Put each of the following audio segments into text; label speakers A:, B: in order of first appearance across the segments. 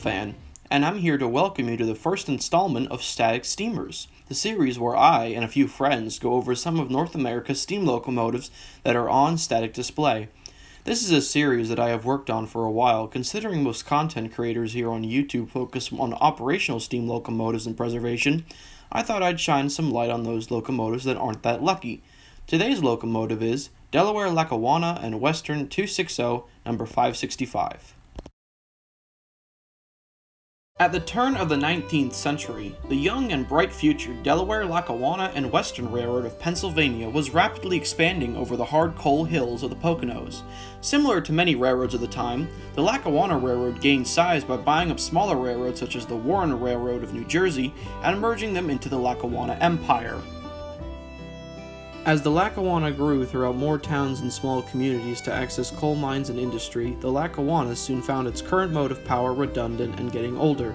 A: fan, and I'm here to welcome you to the first installment of Static Steamers, the series where I and a few friends go over some of North America's steam locomotives that are on static display. This is a series that I have worked on for a while, considering most content creators here on YouTube focus on operational steam locomotives and preservation. I thought I'd shine some light on those locomotives that aren't that lucky. Today's locomotive is Delaware, Lackawanna, and Western 260, number 565. At the turn of the 19th century, the young and bright-futured Delaware, Lackawanna, and Western Railroad of Pennsylvania was rapidly expanding over the hard coal hills of the Poconos. Similar to many railroads of the time, the Lackawanna Railroad gained size by buying up smaller railroads such as the Warren Railroad of New Jersey and merging them into the Lackawanna Empire. As the Lackawanna grew throughout more towns and small communities to access coal mines and industry, the Lackawanna soon found its current mode of power redundant and getting older.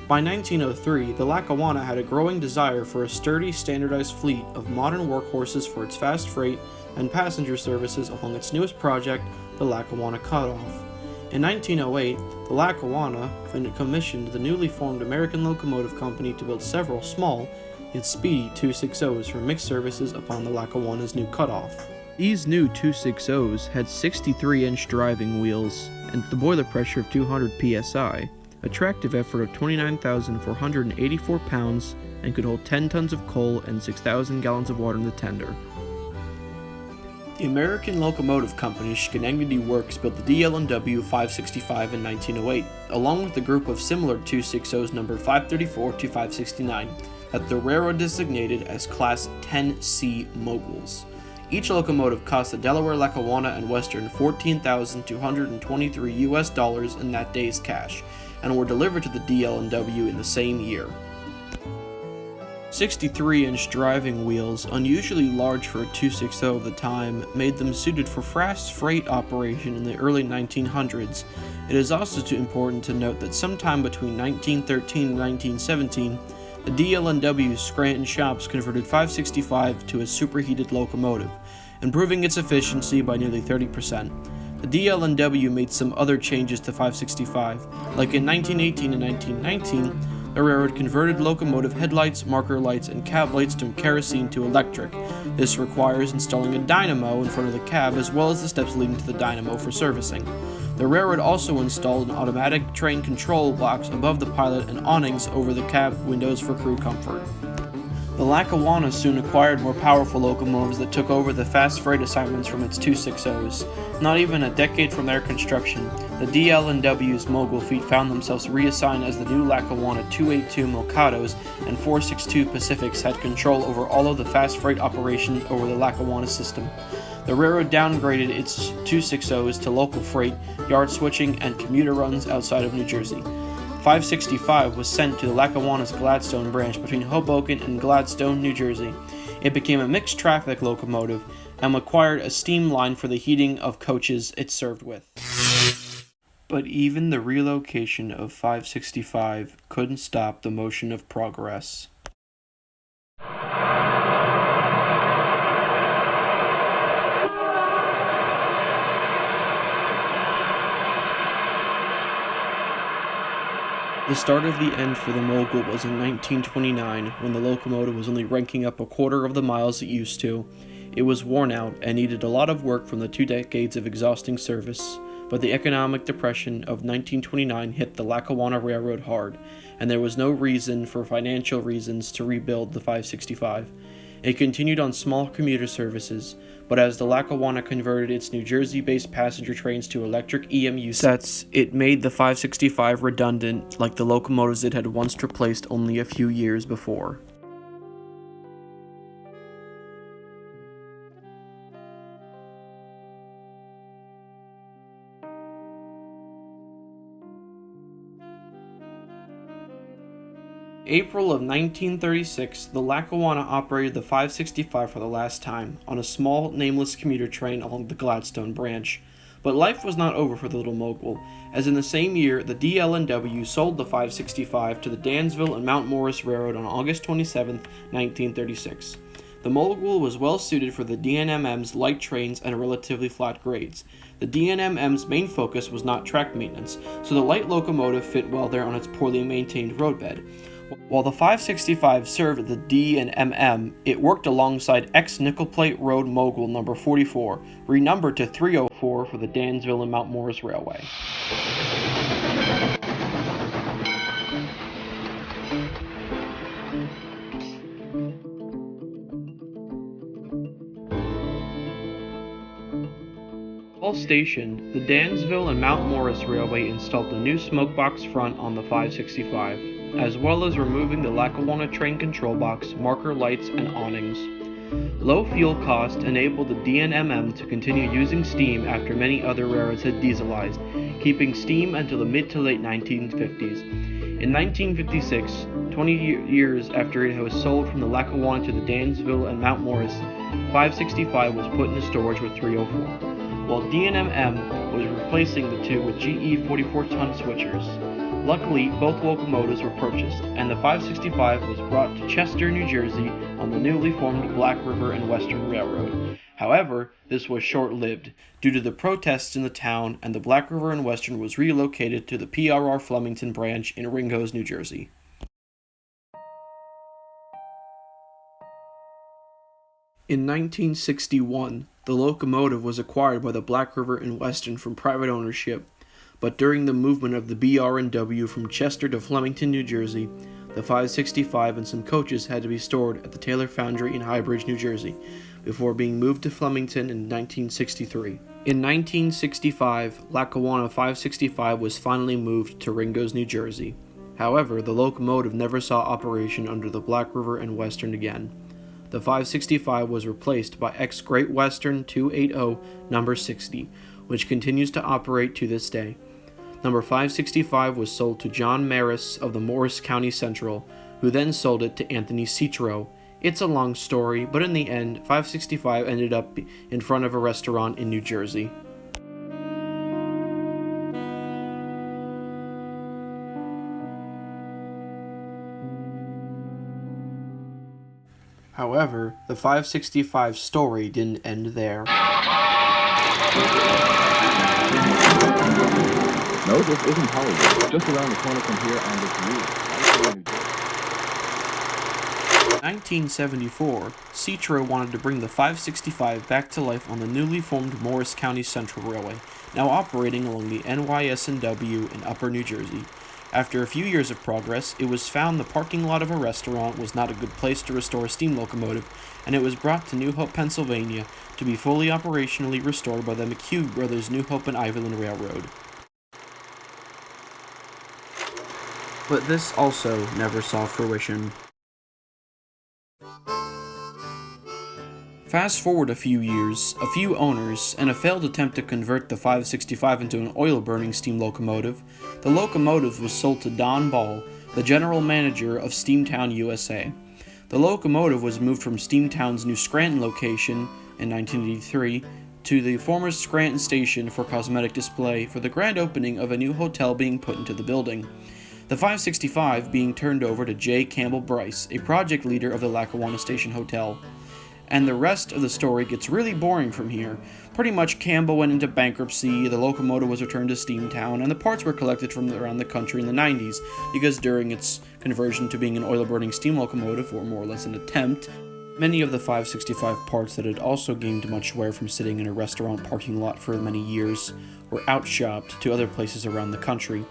A: By 1903, the Lackawanna had a growing desire for a sturdy, standardized fleet of modern workhorses for its fast freight and passenger services along its newest project, the Lackawanna Cutoff. In 1908, the Lackawanna commissioned the newly formed American Locomotive Company to build several small, yet speedy 260s for mixed services upon the Lackawanna's new cutoff. These new 260s had 63-inch driving wheels and the boiler pressure of 200 psi, a tractive effort of 29,484 pounds, and could hold 10 tons of coal and 6,000 gallons of water in the tender. The American Locomotive Company's Schenectady Works built the DL&W 565 in 1908, along with a group of similar 260s numbered 534 to 569. That the railroad designated as Class 10C moguls. Each locomotive cost the Delaware, Lackawanna, and Western $14,223 US in that day's cash, and were delivered to the DL&W in the same year. 63-inch driving wheels, unusually large for a 260 of the time, made them suited for fast freight operation in the early 1900s. It is also important to note that sometime between 1913 and 1917, the DL&W's Scranton shops converted 565 to a superheated locomotive, improving its efficiency by nearly 30%. The DL&W made some other changes to 565, like in 1918 and 1919, the railroad converted locomotive headlights, marker lights, and cab lights from kerosene to electric. This requires installing a dynamo in front of the cab as well as the steps leading to the dynamo for servicing. The railroad also installed an automatic train control box above the pilot and awnings over the cab windows for crew comfort. The Lackawanna soon acquired more powerful locomotives that took over the fast freight assignments from its 260s. Not even a decade from their construction, the DL&W's mogul fleet found themselves reassigned as the new Lackawanna 282 Milkados and 462 Pacifics had control over all of the fast freight operations over the Lackawanna system. The railroad downgraded its 260s to local freight, yard switching, and commuter runs outside of New Jersey. 565 was sent to the Lackawanna's Gladstone branch between Hoboken and Gladstone, New Jersey. It became a mixed traffic locomotive and acquired a steam line for the heating of coaches it served with. But even the relocation of 565 couldn't stop the motion of progress. The start of the end for the mogul was in 1929, when the locomotive was only ranking up a quarter of the miles it used to. It was worn out and needed a lot of work from the 2 decades of exhausting service, but the economic depression of 1929 hit the Lackawanna Railroad hard, and there was no reason for financial reasons to rebuild the 565. It continued on small commuter services, but as the Lackawanna converted its New Jersey-based passenger trains to electric EMU sets, it made the 565 redundant like the locomotives it had once replaced only a few years before. April of 1936, the Lackawanna operated the 565 for the last time on a small, nameless commuter train along the Gladstone branch. But life was not over for the little mogul, as in the same year, the DL&W sold the 565 to the Dansville and Mount Morris Railroad on August 27, 1936. The Mogul was well suited for the DNMM's light trains and relatively flat grades. The DNMM's main focus was not track maintenance, so the light locomotive fit well there on its poorly maintained roadbed. While the 565 served the D&MM, it worked alongside ex-nickel plate road Mogul number 44, renumbered to 304 for the Dansville and Mount Morris Railway. All stationed, the Dansville and Mount Morris Railway installed a new smokebox front on the 565, as well as removing the Lackawanna train control box, marker lights, and awnings. Low fuel cost enabled the DNMM to continue using steam after many other railroads had dieselized, keeping steam until the mid to late 1950s. In 1956, 20 years after it was sold from the Lackawanna to the Dansville and Mount Morris, 565 was put into storage with 304. While DNMM was replacing the two with GE 44-ton switchers. Luckily, both locomotives were purchased, and the 565 was brought to Chester, New Jersey on the newly formed Black River and Western Railroad. However, this was short-lived, due to the protests in the town, and the Black River and Western was relocated to the PRR Flemington branch in Ringhose, New Jersey. In 1961, the locomotive was acquired by the Black River and Western from private ownership, but during the movement of the BR&W from Chester to Flemington, New Jersey, the 565 and some coaches had to be stored at the Taylor Foundry in Highbridge, New Jersey, before being moved to Flemington in 1963. In 1965, Lackawanna 565 was finally moved to Ringhose, New Jersey. However, the locomotive never saw operation under the Black River and Western again. The 565 was replaced by ex-Great Western 280 number 60, which continues to operate to this day. Number 565 was sold to John Maris of the Morris County Central, who then sold it to Anthony Citro. It's a long story, but in the end, 565 ended up in front of a restaurant in New Jersey. However, the 565 story didn't end there.
B: No, this isn't Hollywood. Just around the corner from here, and it's you.
A: In 1974, Citro wanted to bring the 565 back to life on the newly formed Morris County Central Railway, now operating along the NYS&W in Upper New Jersey. After a few years of progress, it was found the parking lot of a restaurant was not a good place to restore a steam locomotive, and it was brought to New Hope, Pennsylvania, to be fully operationally restored by the McHugh Brothers New Hope and Ivyland Railroad. But this also never saw fruition. Fast forward a few years, a few owners, and a failed attempt to convert the 565 into an oil-burning steam locomotive, the locomotive was sold to Don Ball, the general manager of Steamtown, USA. The locomotive was moved from Steamtown's New Scranton location in 1983 to the former Scranton station for cosmetic display for the grand opening of a new hotel being put into the building. The 565 being turned over to J. Campbell Bryce, a project leader of the Lackawanna Station Hotel. And the rest of the story gets really boring from here. Pretty much Campbell went into bankruptcy, the locomotive was returned to Steamtown, and the parts were collected from around the country in the 90s, because during its conversion to being an oil-burning steam locomotive, or more or less an attempt, many of the 565 parts that had also gained much wear from sitting in a restaurant parking lot for many years were outshopped to other places around the country.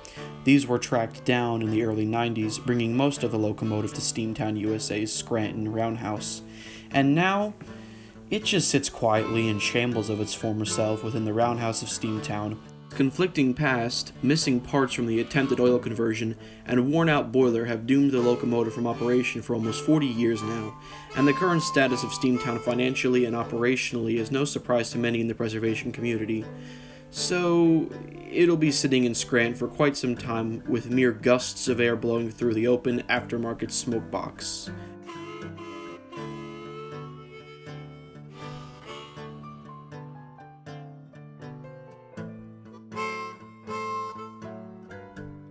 A: These were tracked down in the early 90s, bringing most of the locomotive to Steamtown, USA's Scranton Roundhouse. And now, it just sits quietly in shambles of its former self within the roundhouse of Steamtown. Conflicting past, missing parts from the attempted oil conversion, and a worn-out boiler have doomed the locomotive from operation for almost 40 years now, and the current status of Steamtown financially and operationally is no surprise to many in the preservation community. So, it'll be sitting in Scranton for quite some time with mere gusts of air blowing through the open aftermarket smoke box.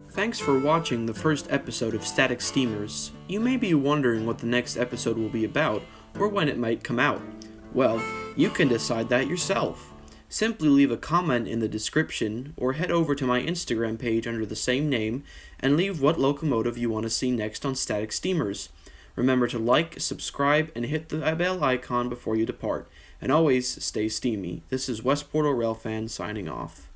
A: Thanks for watching the first episode of Static Steamers. You may be wondering what the next episode will be about, or when it might come out? Well, you can decide that yourself. Simply leave a comment in the description or head over to my Instagram page under the same name and leave what locomotive you want to see next on Static Steamers. Remember to like, subscribe, and hit the bell icon before you depart. And always stay steamy. This is Westport Railfan signing off.